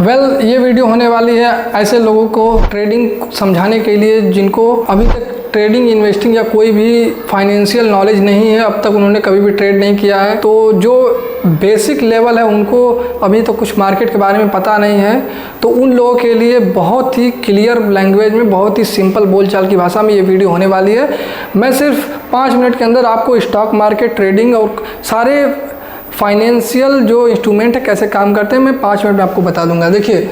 ये वीडियो होने वाली है ऐसे लोगों को ट्रेडिंग समझाने के लिए जिनको अभी तक ट्रेडिंग, इन्वेस्टिंग या कोई भी फाइनेंशियल नॉलेज नहीं है, अब तक उन्होंने कभी भी ट्रेड नहीं किया है। तो जो बेसिक लेवल है उनको अभी तो कुछ मार्केट के बारे में पता नहीं है, तो उन लोगों के लिए बहुत ही क्लियर लैंग्वेज में, बहुत ही सिंपल बोलचाल की भाषा में ये वीडियो होने वाली है। मैं सिर्फ 5 मिनट के अंदर आपको स्टॉक मार्केट, ट्रेडिंग और सारे फाइनेंशियल जो इंस्ट्रूमेंट है कैसे काम करते हैं, मैं 5 मिनट में आपको बता दूंगा। देखिए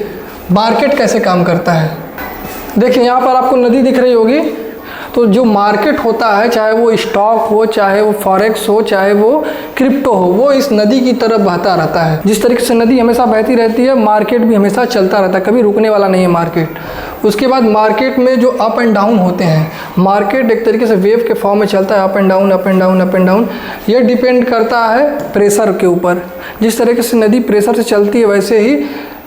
मार्केट कैसे काम करता है। देखिए यहाँ पर आपको नदी दिख रही होगी, तो जो मार्केट होता है, चाहे वो स्टॉक हो, चाहे वो फॉरेक्स हो, चाहे वो क्रिप्टो हो, वो इस नदी की तरफ बहता रहता है। जिस तरीके से नदी हमेशा बहती रहती है, मार्केट भी हमेशा चलता रहता है, कभी रुकने वाला नहीं है मार्केट। उसके बाद मार्केट में जो अप एंड डाउन होते हैं, मार्केट एक तरीके से वेव के फॉर्म में चलता है, up and down, up and down, up and down. ये डिपेंड करता है प्रेशर के ऊपर। जिस तरीके से नदी प्रेशर से चलती है, वैसे ही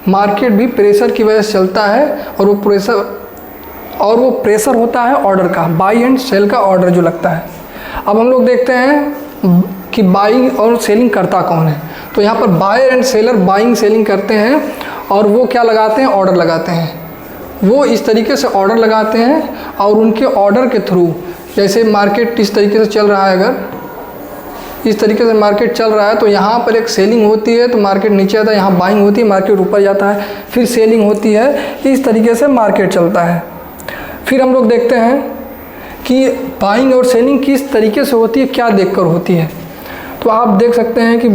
मार्केट भी प्रेशर की वजह से चलता है। और वो प्रेशर होता है ऑर्डर का, बाई एंड सेल का ऑर्डर जो लगता है। अब हम लोग देखते हैं कि बाइंग और सेलिंग करता कौन है। तो यहाँ पर buyer and seller buying selling करते हैं, और वो क्या लगाते हैं, ऑर्डर लगाते हैं। वो इस तरीके से ऑर्डर लगाते हैं, और उनके ऑर्डर के थ्रू, जैसे मार्केट इस तरीके से चल रहा है, अगर इस तरीके से मार्केट चल रहा है तो यहाँ पर एक सेलिंग होती है तो मार्केट नीचे आता है, यहाँ बाइंग होती है, मार्केट ऊपर जाता है, फिर सेलिंग होती है। इस तरीके से मार्केट चलता है। फिर हम लोग देखते हैं कि बाइंग और सेलिंग किस तरीके से होती है, क्या देखकर होती है। तो आप देख सकते हैं कि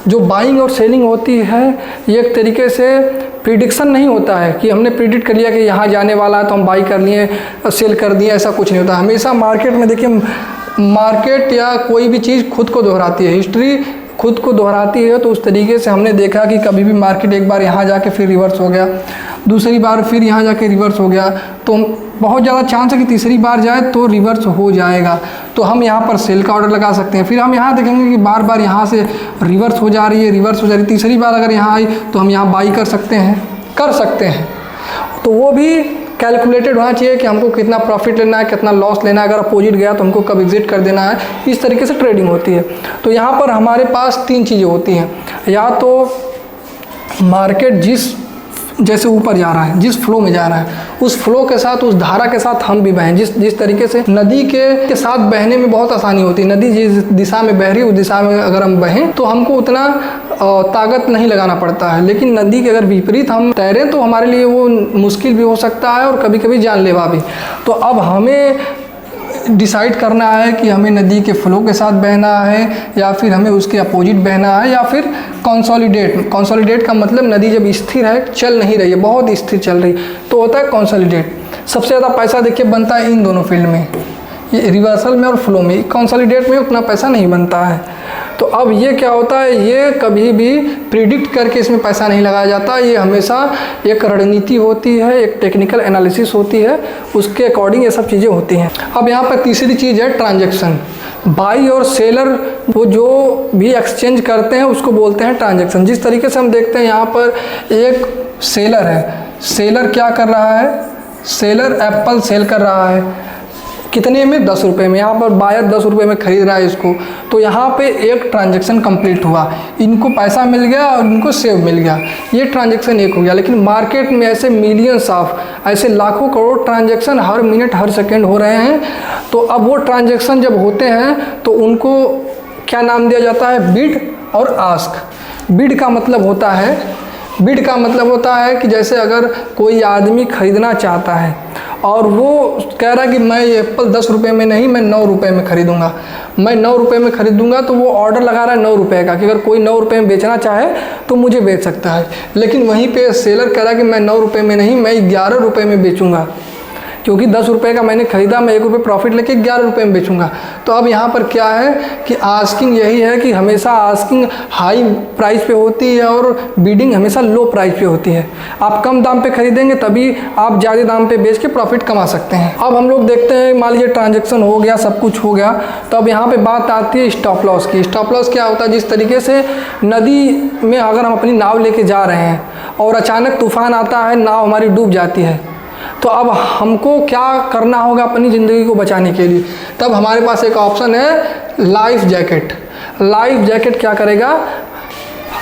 जो बाइंग और सेलिंग होती है, ये एक तरीके से प्रिडिक्शन नहीं होता है कि हमने प्रिडिक्ट कर लिया कि यहाँ जाने वाला है तो हम बाई कर लिए, सेल कर दिए, ऐसा कुछ नहीं होता। हमेशा मार्केट में देखिए, मार्केट या कोई भी चीज़ खुद को दोहराती है, हिस्ट्री खुद को दोहराती है। तो उस तरीके से हमने देखा कि कभी भी मार्केट एक बार यहाँ जाके फिर रिवर्स हो गया, दूसरी बार फिर यहाँ जाके रिवर्स हो गया, तो बहुत ज़्यादा चांस है कि तीसरी बार जाए तो रिवर्स हो जाएगा। तो हम यहाँ पर सेल का ऑर्डर लगा सकते हैं। फिर हम यहाँ देखेंगे कि बार बार यहाँ से रिवर्स हो जा रही है, रिवर्स हो जा रही है, तीसरी बार अगर यहाँ आई तो हम यहाँ बाई कर सकते हैं। तो वो भी कैलकुलेटेड होना चाहिए कि हमको कितना प्रॉफिट लेना है, कितना लॉस लेना है, अगर अपोजिट गया तो हमको कब एग्जिट कर देना है। इस तरीके से ट्रेडिंग होती है। तो यहाँ पर हमारे पास 3 चीज़ें होती हैं। या तो मार्केट जैसे ऊपर जा रहा है, जिस फ्लो में जा रहा है, उस फ्लो के साथ, उस धारा के साथ हम भी बहें। जिस तरीके से नदी के साथ बहने में बहुत आसानी होती है। नदी जिस दिशा में बह रही है उस दिशा में अगर हम बहें तो हमको उतना ताकत नहीं लगाना पड़ता है। लेकिन नदी के अगर विपरीत हम तैरें तो हमारे लिए वो मुश्किल भी हो सकता है और कभी कभी जानलेवा भी। तो अब हमें डिसाइड करना है कि हमें नदी के फ्लो के साथ बहना है, या फिर हमें उसके अपोजिट बहना है, या फिर कंसोलिडेट का मतलब नदी जब स्थिर है, चल नहीं रही है, बहुत स्थिर चल रही, तो होता है कंसोलिडेट। सबसे ज़्यादा पैसा देखिए बनता है इन दोनों फील्ड में, ये रिवर्सल में और फ्लो में। कंसोलिडेट में उतना पैसा नहीं बनता है। तो अब ये क्या होता है, ये कभी भी प्रिडिक्ट करके इसमें पैसा नहीं लगाया जाता। ये हमेशा एक रणनीति होती है, एक टेक्निकल एनालिसिस होती है, उसके अकॉर्डिंग ये सब चीज़ें होती हैं। अब यहाँ पर तीसरी चीज़ है ट्रांजैक्शन। बाई और सेलर वो जो भी एक्सचेंज करते हैं उसको बोलते हैं ट्रांजैक्शन। जिस तरीके से हम देखते हैं यहाँ पर एक सेलर है, सेलर क्या कर रहा है, सेलर एप्पल सेल कर रहा है, कितने में, 10 रुपये में। यहाँ पर बायर 10 रुपये में खरीद रहा है इसको। तो यहाँ पे एक ट्रांजैक्शन कंप्लीट हुआ, इनको पैसा मिल गया और इनको सेव मिल गया, ये ट्रांजैक्शन एक हो गया। लेकिन मार्केट में ऐसे मिलियंस ऑफ, ऐसे लाखों करोड़ ट्रांजैक्शन हर मिनट हर सेकेंड हो रहे हैं। तो अब वो ट्रांजैक्शन जब होते हैं तो उनको क्या नाम दिया जाता है, बिड और आस्क। बिड का मतलब होता है कि जैसे अगर कोई आदमी खरीदना चाहता है और वो कह रहा है कि मैं ये एप्पल 10 रुपये में नहीं, मैं 9 रुपये में खरीदूंगा, मैं 9 रुपये में खरीदूंगा, तो वो ऑर्डर लगा रहा है 9 रुपये का कि अगर कोई 9 रुपये में बेचना चाहे तो मुझे बेच सकता है। लेकिन वहीं पे सेलर कह रहा है कि मैं 9 रुपये में नहीं, मैं 11 रुपये में बेचूंगा, क्योंकि 10 रुपये का मैंने खरीदा, मैं 1 रुपये प्रॉफिट लेके 11 रुपये में बेचूंगा। तो अब यहाँ पर क्या है कि आस्किंग यही है कि हमेशा आस्किंग हाई प्राइस पे होती है और बीडिंग हमेशा लो प्राइस पे होती है। आप कम दाम पे खरीदेंगे तभी आप ज़्यादा दाम पे बेच के प्रॉफिट कमा सकते हैं। अब हम लोग देखते हैं, मान लीजिए ट्रांजेक्शन हो गया, सब कुछ हो गया, तो अब यहाँ पर बात आती है स्टॉप लॉस की। स्टॉप लॉस क्या होता है, जिस तरीके से नदी में अगर हम अपनी नाव लेके जा रहे हैं और अचानक तूफान आता है, नाव हमारी डूब जाती है, तो अब हमको क्या करना होगा अपनी ज़िंदगी को बचाने के लिए। तब हमारे पास एक ऑप्शन है लाइफ जैकेट। लाइफ जैकेट क्या करेगा,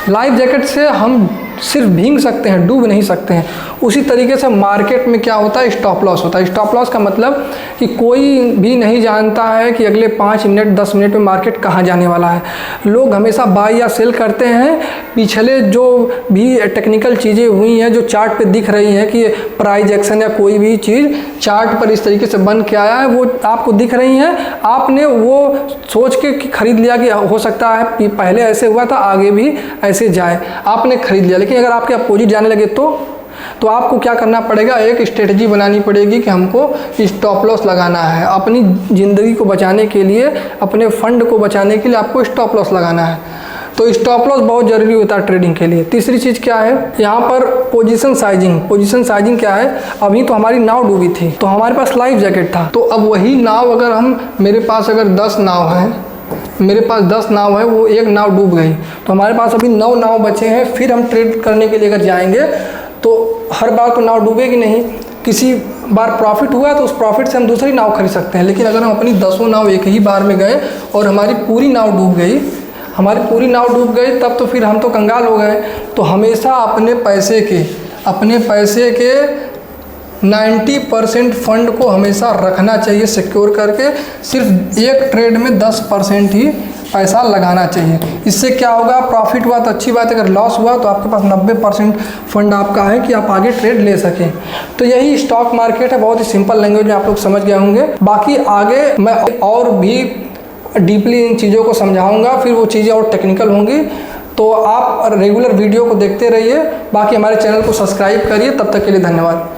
लाइफ जैकेट से हम सिर्फ भीग सकते हैं, डूब नहीं सकते हैं। उसी तरीके से मार्केट में क्या होता है, स्टॉप लॉस होता है। स्टॉप लॉस का मतलब कि कोई भी नहीं जानता है कि अगले 5 मिनट 10 मिनट में मार्केट कहाँ जाने वाला है। लोग हमेशा बाय या सेल करते हैं पिछले जो भी टेक्निकल चीज़ें हुई हैं, जो चार्ट पे दिख रही हैं कि प्राइस एक्शन या कोई भी चीज़ चार्ट पर इस तरीके से बन के आया है, वो आपको दिख रही हैं, आपने वो सोच के खरीद लिया कि हो सकता है पहले ऐसे हुआ था आगे भी ऐसे जाए, आपने खरीद लिया। लेकिन अगर आपके अपोजिट जाने लगे तो आपको क्या करना पड़ेगा, एक स्ट्रेटजी बनानी पड़ेगी कि हमको स्टॉप लॉस लगाना है। अपनी ज़िंदगी को बचाने के लिए, अपने फंड को बचाने के लिए आपको स्टॉप लॉस लगाना है। तो स्टॉप लॉस बहुत ज़रूरी होता है ट्रेडिंग के लिए। तीसरी चीज़ क्या है, यहाँ पर पोजीशन साइजिंग। पोजीशन साइजिंग क्या है, अभी तो हमारी नाव डूबी थी तो हमारे पास लाइफ जैकेट था, तो अब वही नाव अगर मेरे पास अगर 10 नाव हैं, मेरे पास 10 नाव है, वो एक नाव डूब गई तो हमारे पास अभी 9 नाव बचे हैं। फिर हम ट्रेड करने के लिए अगर जाएंगे तो हर बार तो नाव डूबेगी नहीं, किसी बार प्रॉफिट हुआ तो उस प्रॉफिट से हम दूसरी नाव खरीद सकते हैं। लेकिन अगर हम अपनी 10 नाव एक ही बार में गए और हमारी पूरी नाव डूब गई, तब तो फिर हम तो कंगाल हो गए। तो हमेशा अपने पैसे के 90% फंड को हमेशा रखना चाहिए सिक्योर करके, सिर्फ एक ट्रेड में 10% ही पैसा लगाना चाहिए। इससे क्या होगा, प्रॉफिट हुआ तो अच्छी बात है, अगर लॉस हुआ तो आपके पास 90% फंड आपका है कि आप आगे ट्रेड ले सकें। तो यही स्टॉक मार्केट है, बहुत ही सिंपल लैंग्वेज में आप लोग समझ गए होंगे। बाकी आगे मैं और भी डीपली इन चीज़ों को समझाऊंगा, फिर वो चीज़ें और टेक्निकल होंगी। तो आप रेगुलर वीडियो को देखते रहिए, बाकी हमारे चैनल को सब्सक्राइब करिए। तब तक के लिए धन्यवाद।